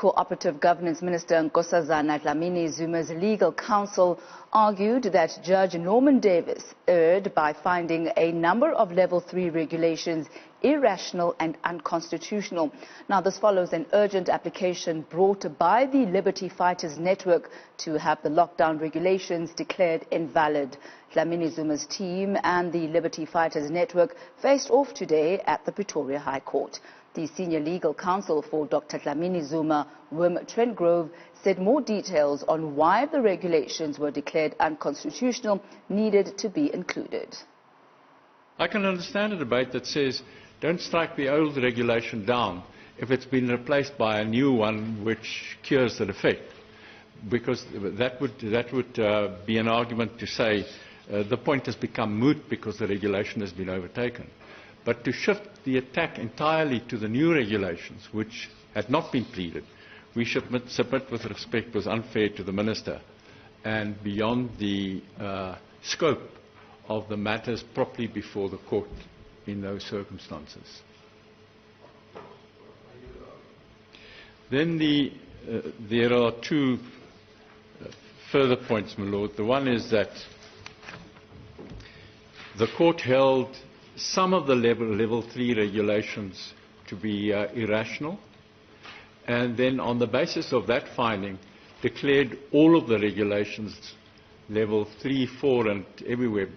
Cooperative Governance Minister Nkosazana Dlamini-Zuma's legal counsel argued that Judge Norman Davis erred by finding a number of Level 3 regulations irrational and unconstitutional. Now, this follows an urgent application brought by the Liberty Fighters Network to have the lockdown regulations declared invalid. Dlamini-Zuma's team and the Liberty Fighters Network faced off today at the Pretoria High Court. The senior legal counsel for Dr. Dlamini-Zuma, Wim Trentgrove, said more details on why the regulations were declared unconstitutional needed to be included. I can understand a debate that says, don't strike the old regulation down if it's been replaced by a new one which cures the defect, because that would be an argument to say the point has become moot because the regulation has been overtaken. But to shift the attack entirely to the new regulations, which had not been pleaded, we should submit with respect was unfair to the Minister and beyond the scope of the matters properly before the court in those circumstances. Then there are two further points, my Lord. The one is that the court held some of the level 3 regulations to be irrational, and then on the basis of that finding declared all of the regulations level 3, 4 and everywhere,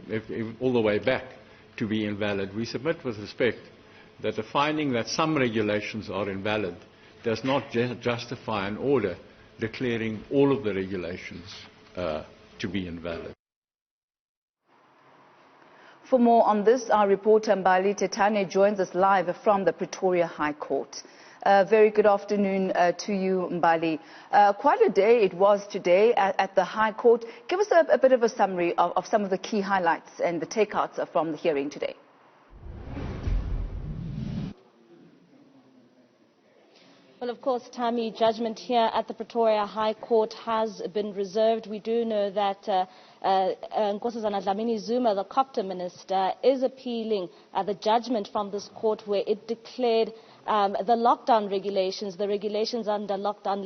all the way back, to be invalid. We submit with respect that the finding that some regulations are invalid does not justify an order declaring all of the regulations to be invalid. For more on this, our reporter Mbali Tetane joins us live from the Pretoria High Court. Very good afternoon to you, Mbali. Quite a day it was today at the High Court. Give us a bit of a summary of some of the key highlights and the takeouts from the hearing today. Well, of course, Tammy, judgment here at the Pretoria High Court has been reserved. We do know that Nkosazana Dlamini-Zuma, the Cooperative Minister, is appealing the judgment from this court where it declared the lockdown regulations, the regulations under lockdown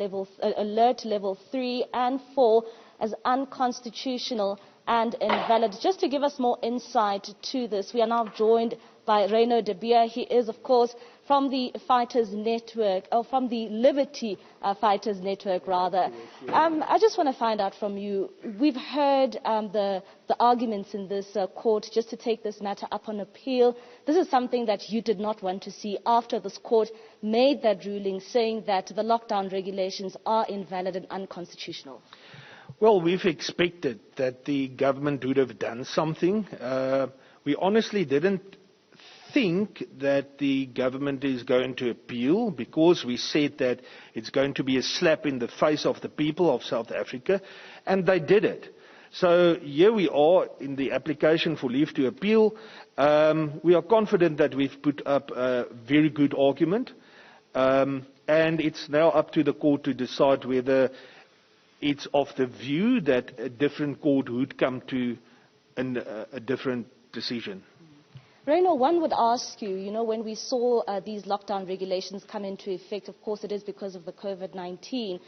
alert level 3 and 4 as unconstitutional and invalid. Just to give us more insight to this, we are now joined by Reyno de Beer. He is, of course, from the Fighters Network, or from the Liberty Fighters Network, rather. I just want to find out from you, we've heard the arguments in this court just to take this matter up on appeal. This is something that you did not want to see after this court made that ruling saying that the lockdown regulations are invalid and unconstitutional. Well, we've expected that the government would have done something. We honestly didn't think that the government is going to appeal, because we said that it's going to be a slap in the face of the people of South Africa, and they did it. So here we are in the application for leave to appeal. We are confident that we've put up a very good argument, and it's now up to the court to decide whether it's of the view that a different court would come to a different decision. Reyno, one would ask you, when we saw these lockdown regulations come into effect, of course it is because of the COVID-19,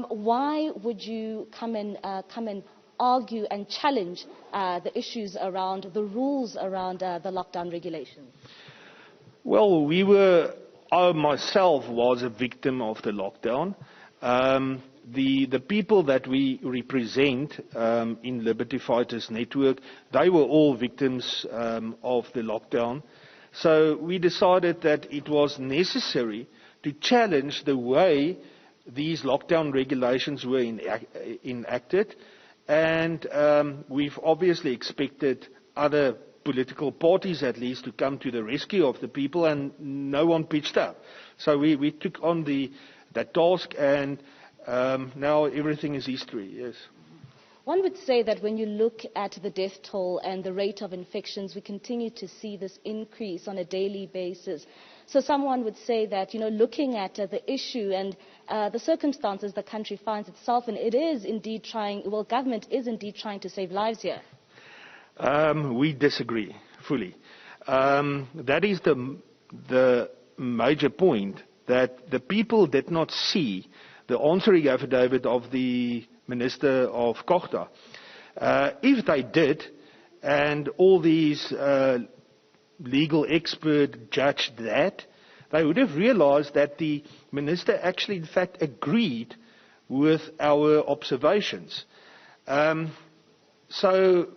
why would you come and argue and challenge the issues around, the rules around the lockdown regulations? Well, I myself was a victim of the lockdown. The people that we represent in Liberty Fighters Network, they were all victims of the lockdown. So we decided that it was necessary to challenge the way these lockdown regulations were enacted. And we've obviously expected other political parties at least to come to the rescue of the people, and no one pitched up. So we took on that task, and now everything is history, yes. One would say that when you look at the death toll and the rate of infections, we continue to see this increase on a daily basis. So someone would say that, looking at the issue and the circumstances the country finds itself in, it is indeed government is indeed trying to save lives here. We disagree fully. That is the major point, that the people did not see the answering affidavit of the Minister of Kochta. If they did, and all these legal experts judged that, they would have realized that the Minister actually, in fact, agreed with our observations. So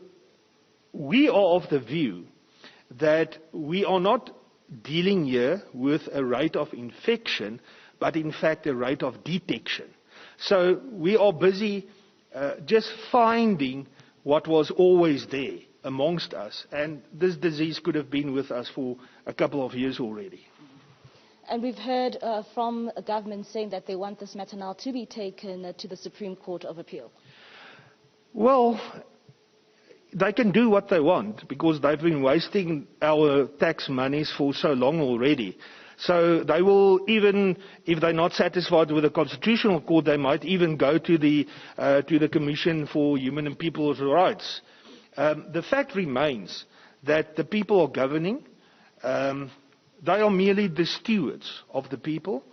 we are of the view that we are not dealing here with a rate of infection, but in fact a rate of detection. So we are busy just finding what was always there amongst us, and this disease could have been with us for a couple of years already. And we've heard from a government saying that they want this matter now to be taken to the Supreme Court of Appeal. Well, they can do what they want because they've been wasting our tax monies for so long already. So they will, even if they're not satisfied with the Constitutional Court, they might even go to the Commission for Human and People's Rights. The fact remains that the people are governing. They are merely the stewards of the people.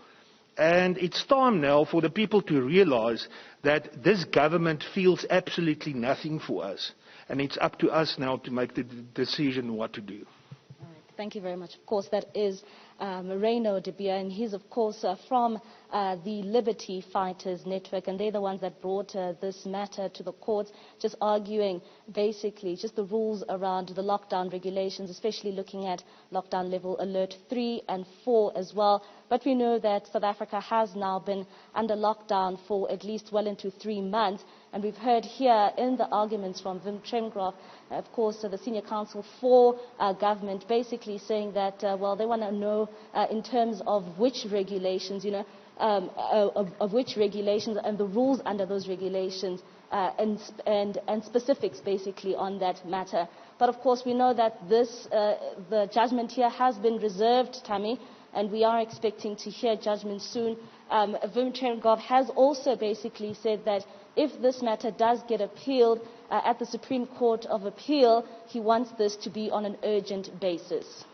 And it's time now for the people to realize that this government feels absolutely nothing for us. And it's up to us now to make the decision what to do. All right. Thank you very much. Of course, that is Reyno de Beer, and he's, of course, from the Liberty Fighters Network, and they're the ones that brought this matter to the courts, just arguing basically just the rules around the lockdown regulations, especially looking at lockdown level alert 3 and 4 as well. But we know that South Africa has now been under lockdown for at least well into 3 months. And we've heard here in the arguments from Wim Tremgraf, of course, the senior counsel for government, basically saying that, well, they want to know in terms of which regulations, of which regulations and the rules under those regulations and specifics basically on that matter. But of course, we know that the judgment here has been reserved, Tammy, and we are expecting to hear judgment soon. Wim Tremgraf has also basically said that if this matter does get appealed at the Supreme Court of Appeal, he wants this to be on an urgent basis.